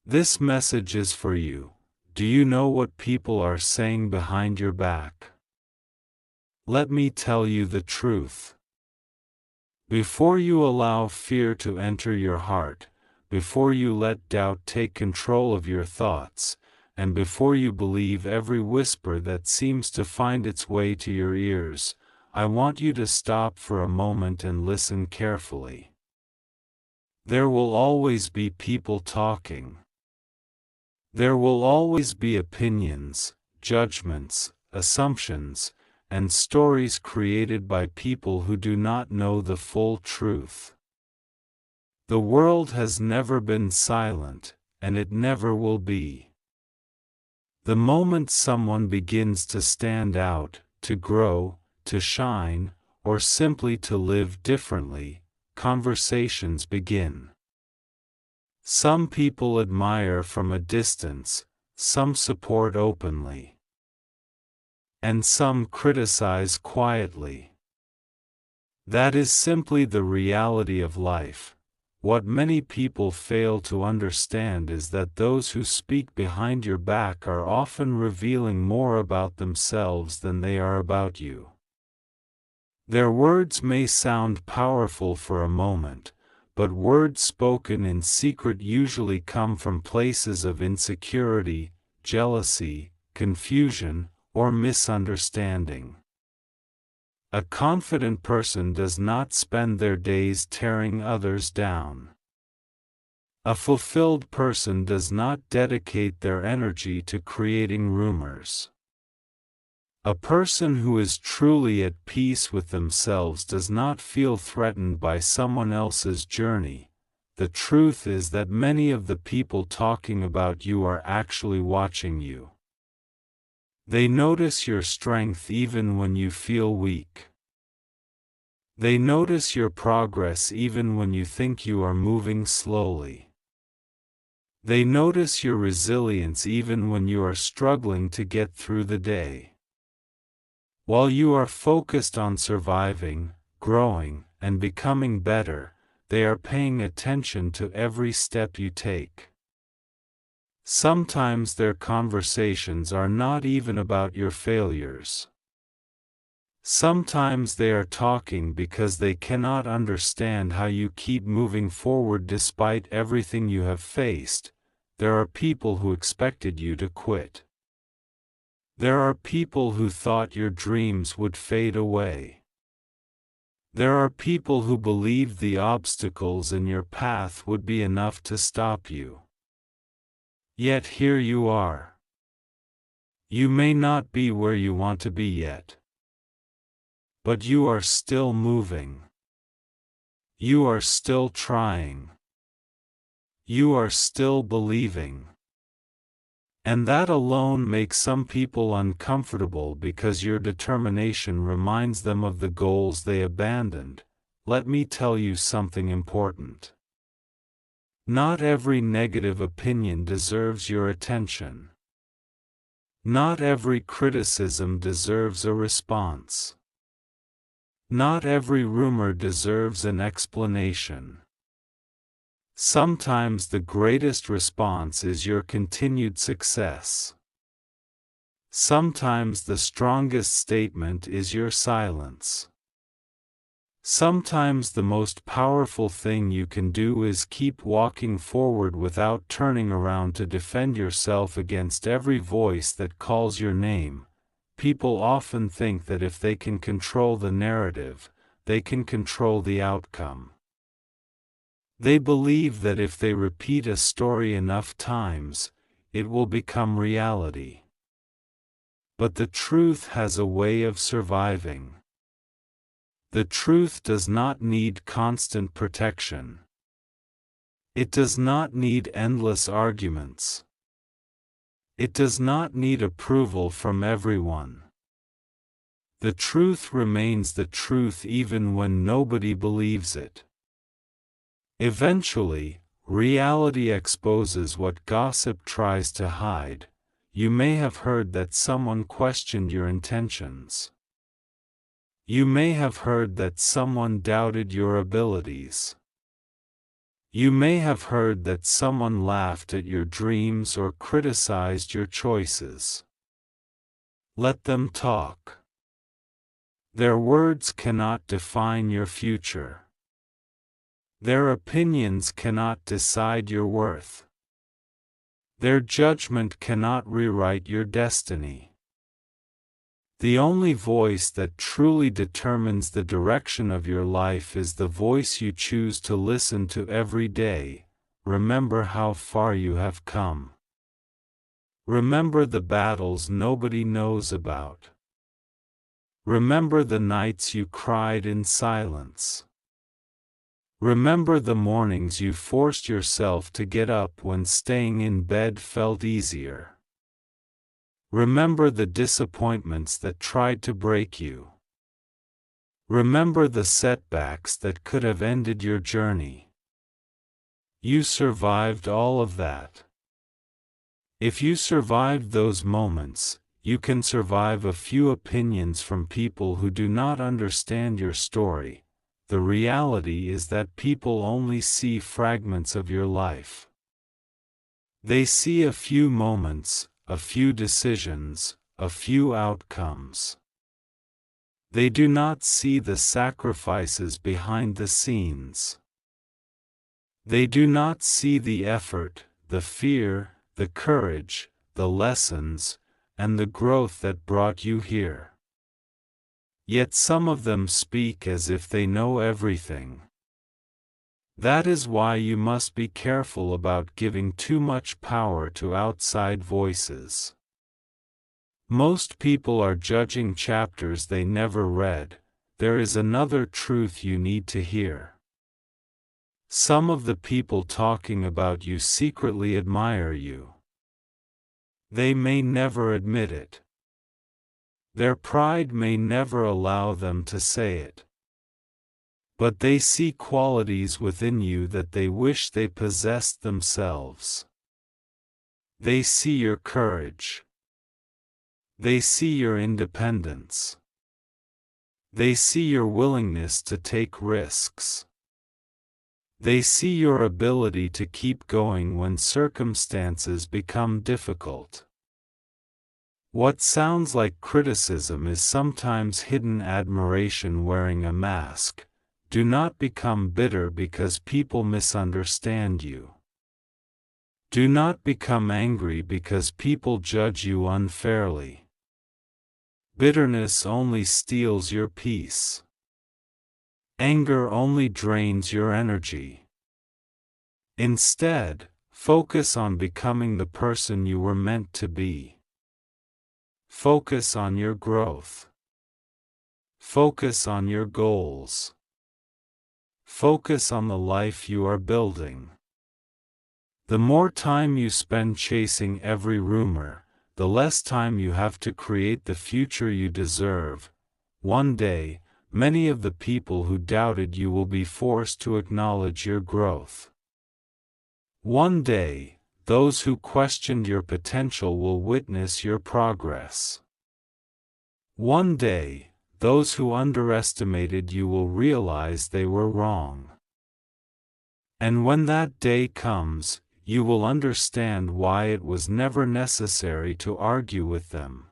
This message is for you. Do you know what people are saying behind your back? Let me tell you the truth. Before you allow fear to enter your heart, before you let doubt take control of your thoughts, and before you believe every whisper that seems to find its way to your ears, I want you to stop for a moment and listen carefully. There will always be people talking. There will always be opinions, judgments, assumptions, and stories created by people who do not know the full truth. The world has never been silent, and it never will be. The moment someone begins to stand out, to grow, to shine, or simply to live differently, conversations begin. Some people admire from a distance, some support openly, and some criticize quietly. That is simply the reality of life. What many people fail to understand is that those who speak behind your back are often revealing more about themselves than they are about you. Their words may sound powerful for a moment, but words spoken in secret usually come from places of insecurity, jealousy, confusion, or misunderstanding. A confident person does not spend their days tearing others down. A fulfilled person does not dedicate their energy to creating rumors. A person who is truly at peace with themselves does not feel threatened by someone else's journey. The truth is that many of the people talking about you are actually watching you. They notice your strength even when you feel weak. They notice your progress even when you think you are moving slowly. They notice your resilience even when you are struggling to get through the day. While you are focused on surviving, growing, and becoming better, they are paying attention to every step you take. Sometimes their conversations are not even about your failures. Sometimes they are talking because they cannot understand how you keep moving forward despite everything you have faced. There are people who expected you to quit. There are people who thought your dreams would fade away. There are people who believed the obstacles in your path would be enough to stop you. Yet here you are. You may not be where you want to be yet, but you are still moving. You are still trying. You are still believing. And that alone makes some people uncomfortable because your determination reminds them of the goals they abandoned. Let me tell you something important. Not every negative opinion deserves your attention. Not every criticism deserves a response. Not every rumor deserves an explanation. Sometimes the greatest response is your continued success. Sometimes the strongest statement is your silence. Sometimes the most powerful thing you can do is keep walking forward without turning around to defend yourself against every voice that calls your name. People often think that if they can control the narrative, they can control the outcome. They believe that if they repeat a story enough times, it will become reality. But the truth has a way of surviving. The truth does not need constant protection. It does not need endless arguments. It does not need approval from everyone. The truth remains the truth even when nobody believes it. Eventually, reality exposes what gossip tries to hide. You may have heard that someone questioned your intentions. You may have heard that someone doubted your abilities. You may have heard that someone laughed at your dreams or criticized your choices. Let them talk. Their words cannot define your future. Their opinions cannot decide your worth. Their judgment cannot rewrite your destiny. The only voice that truly determines the direction of your life is the voice you choose to listen to every day. Remember how far you have come. Remember the battles nobody knows about. Remember the nights you cried in silence. Remember the mornings you forced yourself to get up when staying in bed felt easier. Remember the disappointments that tried to break you. Remember the setbacks that could have ended your journey. You survived all of that. If you survived those moments, you can survive a few opinions from people who do not understand your story. The reality is that people only see fragments of your life. They see a few moments, a few decisions, a few outcomes. They do not see the sacrifices behind the scenes. They do not see the effort, the fear, the courage, the lessons, and the growth that brought you here. Yet some of them speak as if they know everything. That is why you must be careful about giving too much power to outside voices. Most people are judging chapters they never read. There is another truth you need to hear. Some of the people talking about you secretly admire you. They may never admit it. Their pride may never allow them to say it. But they see qualities within you that they wish they possessed themselves. They see your courage. They see your independence. They see your willingness to take risks. They see your ability to keep going when circumstances become difficult. What sounds like criticism is sometimes hidden admiration wearing a mask. Do not become bitter because people misunderstand you. Do not become angry because people judge you unfairly. Bitterness only steals your peace. Anger only drains your energy. Instead, focus on becoming the person you were meant to be. Focus on your growth. Focus on your goals. Focus on the life you are building. The more time you spend chasing every rumor, the less time you have to create the future you deserve. One day, many of the people who doubted you will be forced to acknowledge your growth. One day, those who questioned your potential will witness your progress. One day, those who underestimated you will realize they were wrong. And when that day comes, you will understand why it was never necessary to argue with them.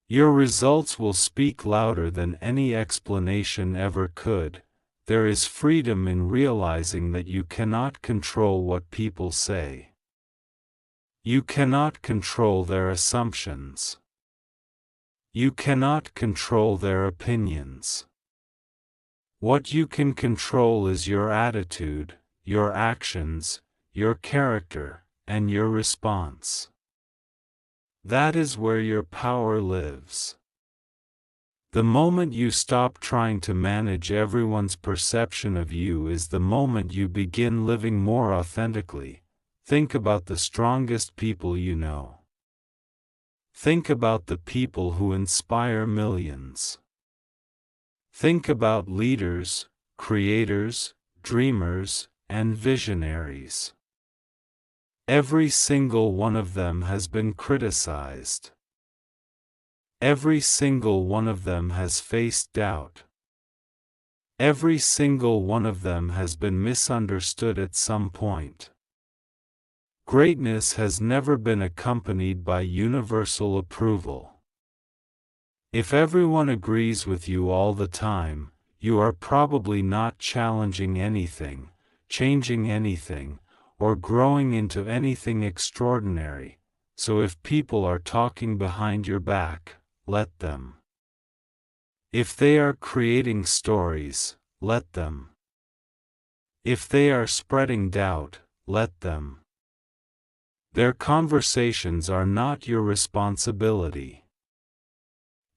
Your results will speak louder than any explanation ever could. There is freedom in realizing that you cannot control what people say. You cannot control their assumptions. You cannot control their opinions. What you can control is your attitude, your actions, your character, and your response. That is where your power lives. The moment you stop trying to manage everyone's perception of you is the moment you begin living more authentically. Think about the strongest people you know. Think about the people who inspire millions. Think about leaders, creators, dreamers, and visionaries. Every single one of them has been criticized. Every single one of them has faced doubt. Every single one of them has been misunderstood at some point. Greatness has never been accompanied by universal approval. If everyone agrees with you all the time, you are probably not challenging anything, changing anything, or growing into anything extraordinary. So if people are talking behind your back, let them. If they are creating stories, let them. If they are spreading doubt, let them. Their conversations are not your responsibility.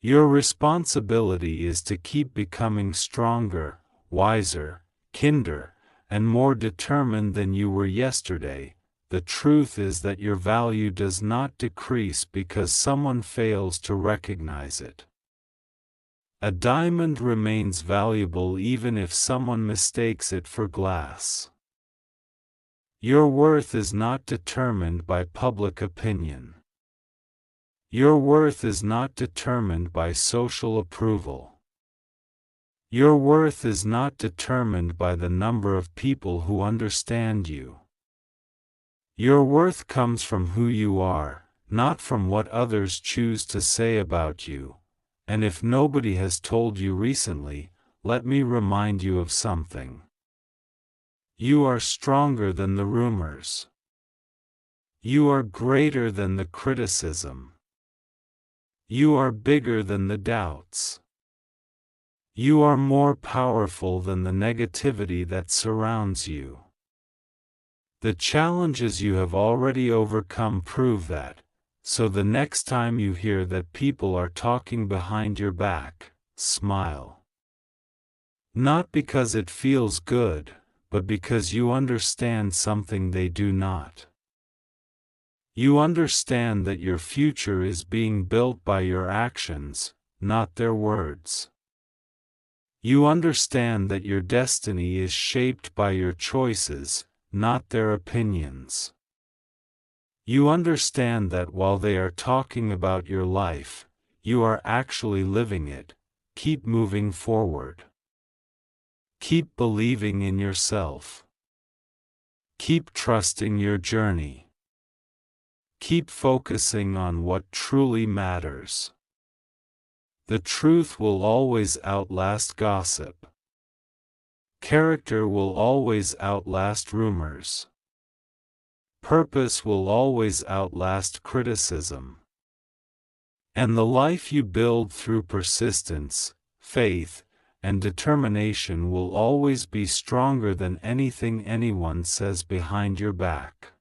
Your responsibility is to keep becoming stronger, wiser, kinder, and more determined than you were yesterday. The truth is that your value does not decrease because someone fails to recognize it. A diamond remains valuable even if someone mistakes it for glass. Your worth is not determined by public opinion. Your worth is not determined by social approval. Your worth is not determined by the number of people who understand you. Your worth comes from who you are, not from what others choose to say about you. And if nobody has told you recently, let me remind you of something. You are stronger than the rumors. You are greater than the criticism. You are bigger than the doubts. You are more powerful than the negativity that surrounds you. The challenges you have already overcome prove that, so the next time you hear that people are talking behind your back, smile. Not because it feels good, but because you understand something they do not. You understand that your future is being built by your actions, not their words. You understand that your destiny is shaped by your choices, not their opinions. You understand that while they are talking about your life, you are actually living it. Keep moving forward. Keep believing in yourself. Keep trusting your journey. Keep focusing on what truly matters. The truth will always outlast gossip. Character will always outlast rumors. Purpose will always outlast criticism. And the life you build through persistence, faith, and determination will always be stronger than anything anyone says behind your back.